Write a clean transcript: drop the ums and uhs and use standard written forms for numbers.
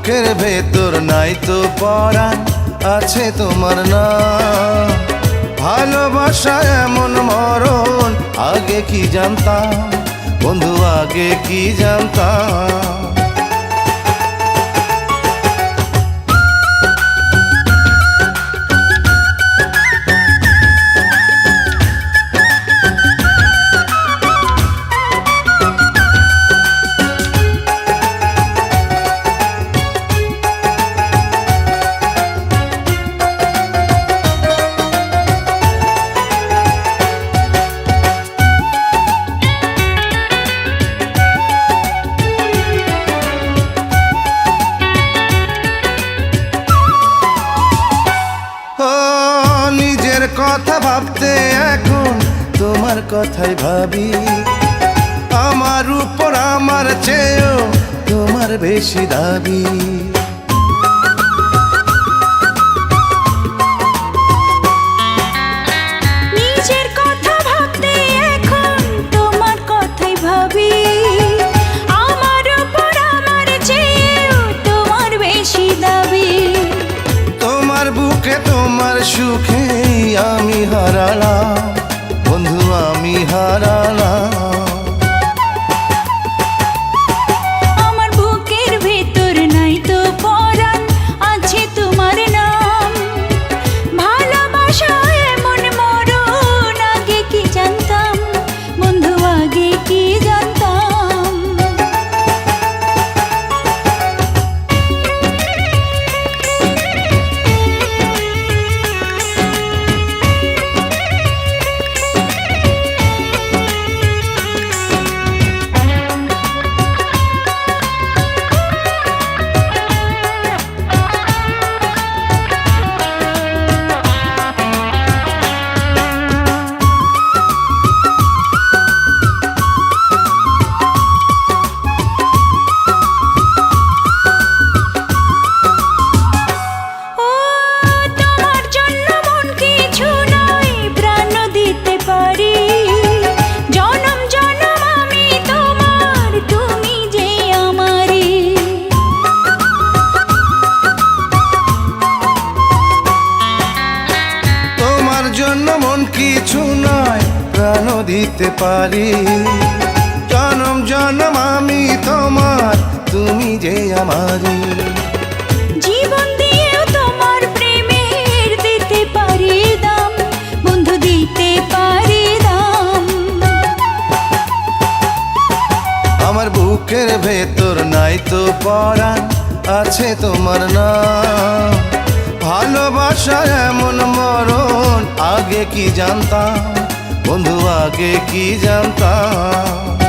বুকের ভেতর নাই তো পরাণ, আছে তোমার নাম। ভালোবাসা এমন মরণ, আগে কি জানতাম বন্ধু, আগে কি জানতাম। নিজের কথা ভাবতে এখন তোমার কথাই ভাবি, আমার উপর আমার চেয়েও তোমার বেশি দাবি। নিজের কথা ভাবতে এখন তোমার কথাই ভাবি, আমার উপর আমার চেয়েও তোমার বেশি দাবি। তোমার বুকে তোমার সুখে আমি হারালাম বন্ধু, আমি হারালাম। আমার বুকের ভেতর নাই তো পরাণ, আছে তোমার নাম। ভালোবাসা এমন মরণ, আগে কি জানতাম বন্ধু, আগে কি জানতাম। মন কিছু নয়, প্রাণ দিতে পারি। জনম জনম আমি তোমার, তুমি যে আমারি। জীবন দিয়েও তোমার প্রেমের দিতে পারি দাম বন্ধু, দিতে পারি দাম। আমার বুকের ভেতর নাই তো পরাণ, আছে তোমার নাম। ভালোবাসা এমন মরণ, আগে কি জানতাম বন্ধু, আগে কি জানতাম।